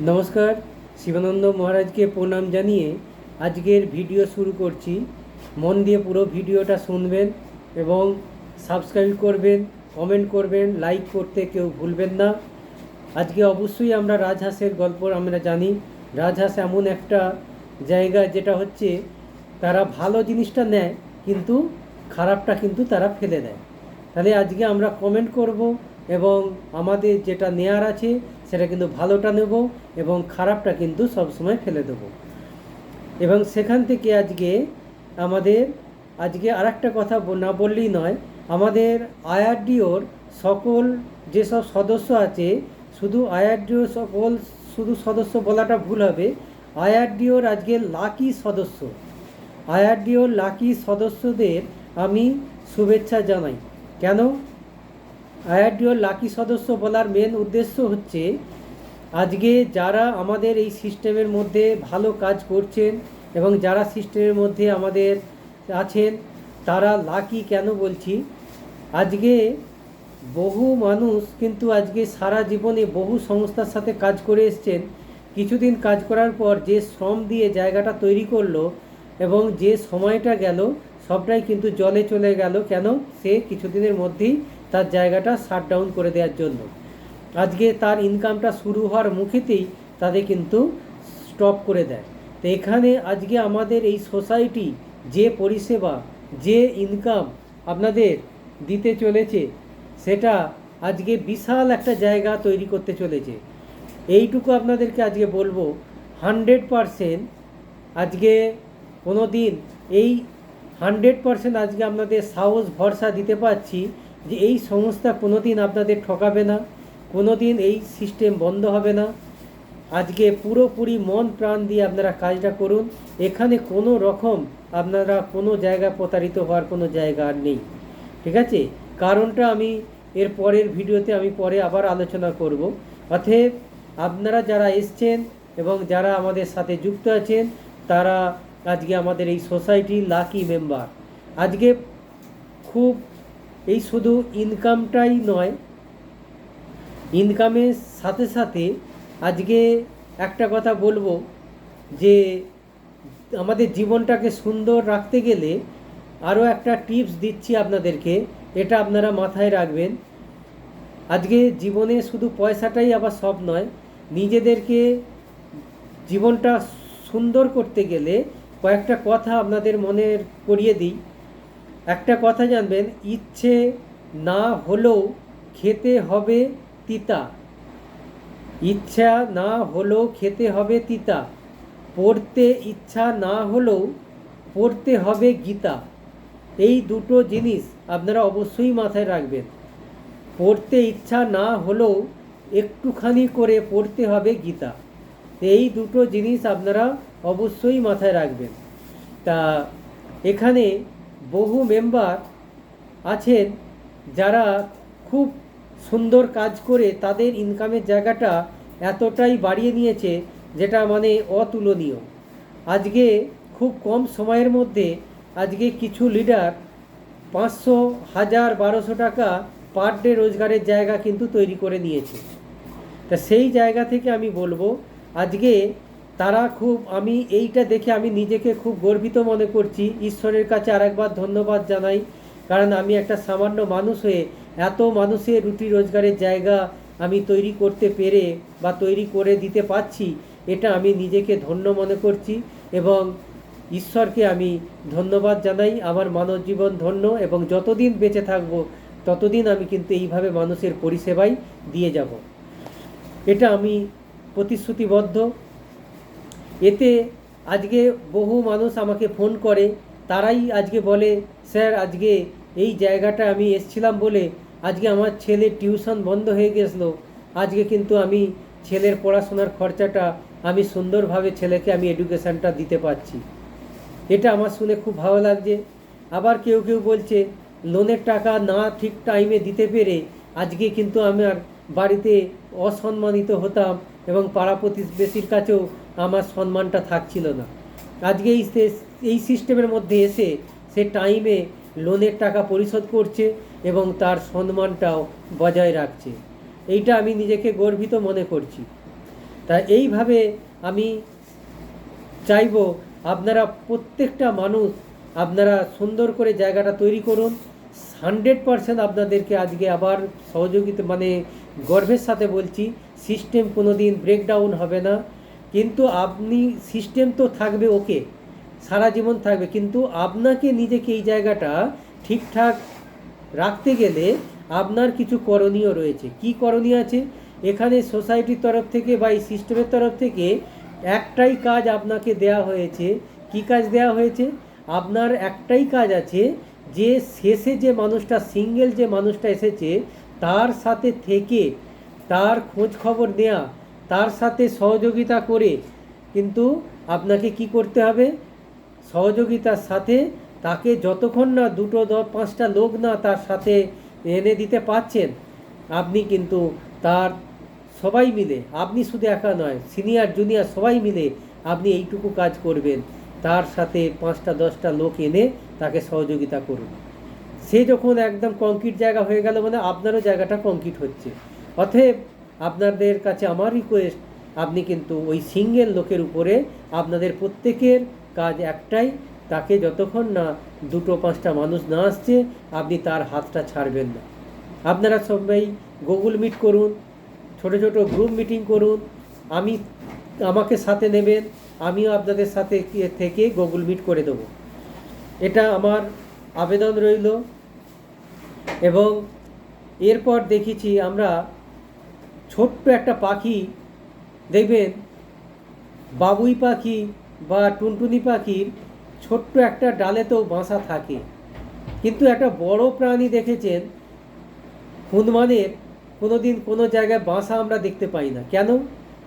নমস্কার। শিবানন্দ মহারাজকে প্রণাম জানিয়ে আজকের ভিডিও শুরু করছি। মন দিয়ে পুরো ভিডিওটা শুনবেন এবং সাবস্ক্রাইব করবেন, কমেন্ট করবেন, লাইক করতে কেউ ভুলবেন না। আজকে অবশ্যই আমরা রাজহাঁসের গল্প আমরা জানি। রাজহাঁস এমন একটা জায়গা যেটা হচ্ছে তারা ভালো জিনিসটা নেয় কিন্তু খারাপটা কিন্তু তারা ফেলে দেয়। তাহলে আজকে আমরা কমেন্ট করব এবং আমাদের যেটা নেয়ার আছে সেটা কিন্তু ভালোটা নেব এবং খারাপটা কিন্তু সবসময় ফেলে দেব। এবং সেখান থেকে আজকে আর একটা কথা না বললেই নয়। আমাদের আইআরডিওর সকল যেসব সদস্য আছে, শুধু সদস্য বলাটা ভুল হবে। আইআরডিওর আজকে লাকি সদস্যদের আমি শুভেচ্ছা জানাই। কেন আইআরডিওর লাকি সদস্য বলার মেন উদ্দেশ্য হচ্ছে আজকে যারা আমাদের এই সিস্টেমের মধ্যে ভালো কাজ করছেন এবং যারা সিস্টেমের মধ্যে আমাদের আছেন তারা লাকি। কেন বলছি, আজকে বহু মানুষ কিন্তু আজকে সারা জীবনে বহু সংস্থার সাথে কাজ করে এসছেন। কিছুদিন কাজ করার পর যে শ্রম দিয়ে জায়গাটা তৈরি করলো এবং যে সময়টা গেল সবটাই কিন্তু জলে চলে গেল। কেন? সে কিছুদিনের মধ্যেই তার জায়গাটা শাট ডাউন করে দেওয়ার জন্য। আজকে তার ইনকামটা শুরু হওয়ার মুখেতেই তাদের কিন্তু স্টপ করে দেয়। তো এখানে আজকে আমাদের এই সোসাইটি যে পরিষেবা, যে ইনকাম আপনাদের দিতে চলেছে সেটা আজকে বিশাল একটা জায়গা তৈরি করতে চলেছে। এইটুকু আপনাদেরকে আজকে বলবো 100%। আজকে কোনো দিন এই 100% আজকে আপনাদের সাহস ভরসা দিতে পারছি যে এই সংস্থা কোনো দিন আপনাদের ঠকাবে না, কোনো দিন এই সিস্টেম বন্ধ হবে না। আজকে পুরোপুরি মন প্রাণ দিয়ে আপনারা কাজটা করুন। এখানে কোনো রকম আপনারা কোনো জায়গা প্রতারিত হওয়ার কোনো জায়গা আর নেই। ঠিক আছে? কারণটা আমি এর পরের ভিডিওতে আমি পরে আবার আলোচনা করব। অতএব আপনারা যারা এসছেন এবং যারা আমাদের সাথে যুক্ত আছেন তারা আজকে আমাদের এই সোসাইটির লাকি মেম্বার। আজকে খুব এই শুধু ইনকামটাই নয়, ইনকামের সাথে সাথে আজকে একটা কথা বলবো যে আমাদের জীবনটাকে সুন্দর রাখতে গেলে আরও একটা টিপস দিচ্ছি আপনাদেরকে, এটা আপনারা মাথায় রাখবেন। আজকে জীবনে শুধু পয়সাটাই আবার সব নয়। নিজেদেরকে জীবনটা সুন্দর করতে গেলে কয়েকটা কথা আপনাদের মনে করিয়ে দিই। একটা কথা জানবেন, ইচ্ছে না হলেও খেতে হবে তিতা। ইচ্ছা না হলেও খেতে হবে তিতা। পড়তে ইচ্ছা না হলেও পড়তে হবে গীতা। এই দুটো জিনিস আপনারা অবশ্যই মাথায় রাখবেন। পড়তে ইচ্ছা না হলেও একটুখানি করে পড়তে হবে গীতা। এই দুটো জিনিস আপনারা অবশ্যই মাথায় রাখবেন। তা এখানে বহু মেম্বার আছেন যারা খুব সুন্দর কাজ করে তাদের ইনকামের জায়গাটা এতটাই বাড়িয়ে নিয়েছে যেটা মানে অতুলনীয়। আজকে খুব কম সময়ের মধ্যে আজকে কিছু লিডার 500, 1000, 1200 টাকা পার ডে রোজগারের জায়গা কিন্তু তৈরি করে নিয়েছে। তা সেই জায়গা থেকে আমি বলবো আজকে তারা আমি এইটা দেখে আমি নিজেকে খুব গর্বিত মনে করছি। ঈশ্বরের কাছে আরেকবার ধন্যবাদ জানাই, কারণ আমি একটা সামান্য মানুষ হয়ে এত মানুষের রুটি রোজগারের জায়গা আমি তৈরি করতে পেরে বা তৈরি করে দিতে পারছি, এটা আমি নিজেকে ধন্য মনে করছি এবং ঈশ্বরকে আমি ধন্যবাদ জানাই। আমার মানব জীবন ধন্য এবং যতদিন বেঁচে থাকব ততদিন আমি কিন্তু এইভাবে মানুষের পরিষেবাই দিয়ে যাব, এটা আমি প্রতিশ্রুতিবদ্ধ। এতে আজকে বহু মানুষ আমাকে ফোন করে, তারাই আজকে বলে, স্যার আজকে এই জায়গাটা আমি এসছিলাম বলে আজকে আমার ছেলের টিউশন বন্ধ হয়ে গেছিলো, আজকে কিন্তু আমি ছেলের পড়াশোনার খরচাটা আমি সুন্দরভাবে ছেলেকে আমি এডুকেশানটা দিতে পারছি। এটা আমার শুনে খুব ভালো লাগছে। আবার কেউ কেউ বলছে লোনের টাকা না ঠিক টাইমে দিতে পেরে আজকে কিন্তু আমার বাড়িতে অসম্মানিত হতাম এবং পাড়া প্রতিবেশীর কাছেও আমার সম্মানটা থাকছিল না। আজকে এই সিস্টেমের মধ্যে এসে সে টাইমে লোনের টাকা পরিশোধ করছে এবং তার সম্মানটাও বজায় রাখছে। এইটা আমি নিজেকে গর্বিত মনে করছি। তা এইভাবে আমি চাইব আপনারা প্রত্যেকটা মানুষ আপনারা সুন্দর করে জায়গাটা তৈরি করুন। 100% আপনাদেরকে আজকে আবার সহযোগিতা মানে গর্বের সাথে বলছি, সিস্টেম কোনো দিন ব্রেকডাউন হবে না। কিন্তু আপনি সিস্টেম তো থাকবে, ওকে, সারা জীবন থাকবে, কিন্তু আপনাকে নিজেকে এই জায়গাটা ঠিকঠাক রাখতে গেলে আপনার কিছু করণীয় রয়েছে। কি করণীয় আছে? এখানে সোসাইটির তরফ থেকে বা এই সিস্টেমের তরফ থেকে একটাই কাজ আপনাকে দেয়া হয়েছে। কি কাজ দেয়া হয়েছে? আপনার একটাই কাজ আছে যে শেষে যে মানুষটা, সিঙ্গেল যে মানুষটা এসেছে তার সাথে থেকে তার খোঁজ খবর নেওয়া, তার সাথে সহযোগিতা করে। কিন্তু আপনাকে কি করতে হবে? সহযোগিতার সাথে তাকে যতক্ষণ না 2-5টা লোক না তার সাথে এনে দিতে পারছেন, আপনি কিন্তু তার সবাই মিলে, আপনি শুধু একা নয়, সিনিয়র জুনিয়র সবাই মিলে আপনি এইটুকু কাজ করবেন, তার সাথে 5-10টা লোক এনে তাকে সহযোগিতা করুন। সে যখন একদম কংক্রিট জায়গা হয়ে গেল মানে আপনারও জায়গাটা কংক্রিট হচ্ছে। অতএব আপনাদের কাছে আমার রিকোয়েস্ট, আপনি কিন্তু ওই সিঙ্গেল লোকের উপরে আপনাদের প্রত্যেকের কাজ একটাই, তাকে যতক্ষণ না 2-5টা মানুষ না আসছে আপনি তার হাতটা ছাড়বেন না। আপনারা সবাই গুগল মিট করুন, ছোট ছোট গ্রুপ মিটিং করুন, আমাকে সাথে নেবেন, আমিও আপনাদের সাথে থেকে গুগল মিট করে দেবো, এটা আমার আবেদন রইল। এবং এরপর দেখেছি আমরা ছোট্ট একটা পাখি, দেখবেন বাবুই পাখি বা টুনটুনি পাখির ছোট্ট একটা ডালেতেও বাসা থাকে, কিন্তু একটা বড় প্রাণী দেখেছেন হনুমানের কোনো দিন কোনো জায়গায় বাসা আমরা দেখতে পাই না। কেন?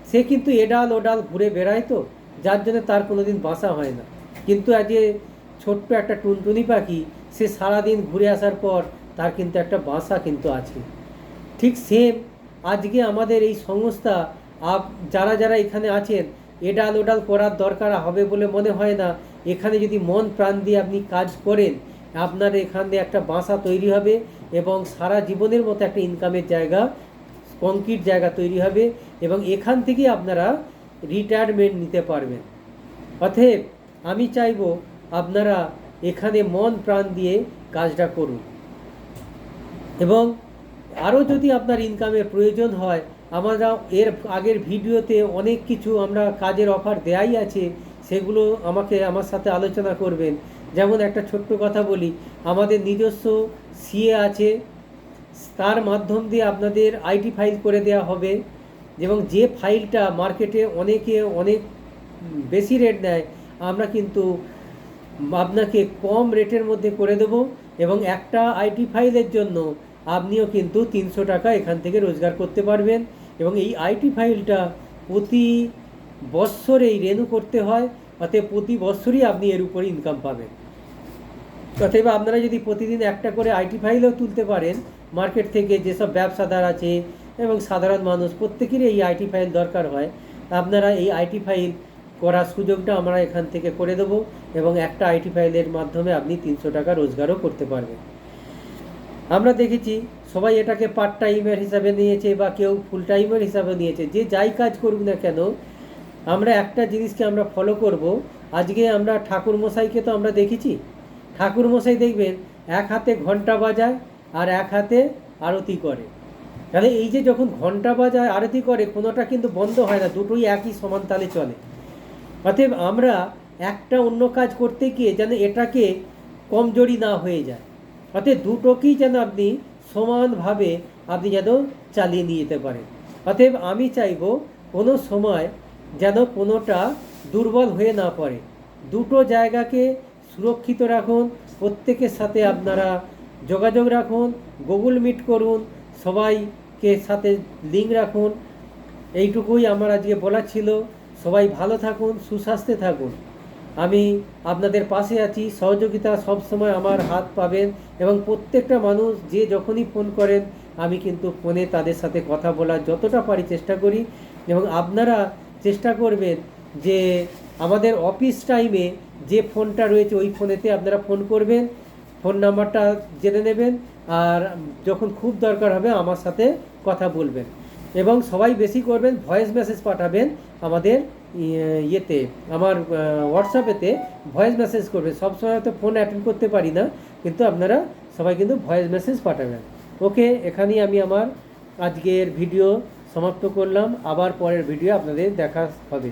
সে কিন্তু এ ডাল ও ডাল ঘুরে বেড়ায়, তো যার জন্য তার কোনো দিন বাসা হয় না। কিন্তু আজ ছোট্ট একটা টুনটুনি পাখি, সে সারাদিন ঘুরে আসার পর তার কিন্তু একটা বাসা কিন্তু আছে। ঠিক সেম আজকে আমাদের এই সংস্থা যারা যারা এখানে আছেন, এডাল ওডাল করার দরকার হবে বলে মনে হয় না। এখানে যদি মন প্রাণ দিয়ে আপনি কাজ করেন, আপনার এখানে একটা বাসা তৈরি হবে এবং সারা জীবনের মতো একটা ইনকামের জায়গা, কংক্রিট জায়গা তৈরি হবে এবং এখান থেকেই আপনারা রিটায়ারমেন্ট নিতে পারবেন। অতএব আমি চাইব আপনারা এখানে মন প্রাণ দিয়ে কাজটা করুন। এবং আরও যদি আপনার ইনকামের প্রয়োজন হয়, আমরা এর আগের ভিডিওতে অনেক কিছু আমরা কাজের অফার দেয়াই আছে, সেগুলো আমার সাথে আলোচনা করবেন। যেমন একটা ছোট্ট কথা বলি, আমাদের নিজস্ব সিএ আছে, তার মাধ্যম দিয়ে আপনাদের আইটি ফাইল করে দেওয়া হবে এবং যে ফাইলটা মার্কেটে অনেক বেশি রেট নেয়, আমরা কিন্তু আপনাকে কম রেটের মধ্যে করে দেব এবং একটা আইটি ফাইলের জন্য আপনিও কিন্তু 300 টাকা এখান থেকে রোজগার করতে পারবেন। এবং এই আইটি ফাইলটা প্রতি বৎসরেই রেনু করতে হয়, অতএব প্রতি বৎসরই আপনি এর উপরে ইনকাম পাবেন। অতএব আপনারা যদি প্রতিদিন একটা করে আইটি ফাইলও তুলতে পারেন মার্কেট থেকে, যেসব ব্যবসাদার আছে এবং সাধারণ মানুষ প্রত্যেকেরই এই আইটি ফাইল দরকার হয়, আপনারা এই আইটি ফাইল করার সুযোগটা আমরা এখান থেকে করে দেবো এবং একটা আইটি ফাইলের মাধ্যমে আপনি 300 টাকা রোজগারও করতে পারবেন। আমরা দেখেছি সবাই এটাকে পার্ট টাইমের হিসাবে নিয়েছে বা কেউ ফুল টাইমের হিসাবে নিয়েছে। যে যাই কাজ করুক না কেন, আমরা একটা জিনিসকে আমরা ফলো করব। আজকে আমরা ঠাকুরমশাইকে তো আমরা দেখেছি, ঠাকুরমশাই দেখবেন এক হাতে ঘন্টা বাজায় আর এক হাতে আরতি করে। তাহলে এই যে যখন ঘন্টা বাজায় আরতি করে, কোনোটা কিন্তু বন্ধ হয় না, দুটোই একই সমান তালে চলে। অতএব আমরা একটা অন্য কাজ করতে গিয়ে যেন এটাকে কমজোরি না হয়ে যায়, অতএব দুটোকেই যেন আপনি সমানভাবে আপনি যেন চালিয়ে নিয়ে যেতে পারেন। অতএব আমি চাইব কোনো সময় যেন কোনোটা দুর্বল হয়ে না পড়ে, দুটো জায়গাকে সুরক্ষিত রাখুন, প্রত্যেকের সাথে আপনারা যোগাযোগ রাখুন, গুগল মিট করুন, সবাইকে সাথে লিঙ্ক রাখুন। এইটুকুই আমার আজকে বলার ছিল। সবাই ভালো থাকুন, সুস্বাস্থ্যে থাকুন। আমি আপনাদের পাশে আছি, সহযোগিতা সবসময় আমার হাত পাবেন এবং প্রত্যেকটা মানুষ যে যখনই ফোন করেন আমি কিন্তু ফোনে তাদের সাথে কথা বলার যতটা পারি চেষ্টা করি। এবং আপনারা চেষ্টা করবেন যে আমাদের অফিস টাইমে যে ফোনটা রয়েছে ওই ফোনেতে আপনারা ফোন করবেন, ফোন নাম্বারটা জেনে নেবেন আর যখন খুব দরকার হবে আমার সাথে কথা বলবেন। এবং সবাই বেশি করবেন ভয়েস মেসেজ পাঠাবেন আমাদের ইয়েতে, আমার হোয়াটসঅ্যাপেতে ভয়েস মেসেজ করবেন। সবসময় তো ফোন অ্যাটেন্ড করতে পারি না, কিন্তু আপনারা সবাই কিন্তু ভয়েস মেসেজ পাঠাবেন। ওকে, এখানেই আমি আমার আজকের ভিডিও সমাপ্ত করলাম। আবার পরের ভিডিও আপনাদের দেখা হবে।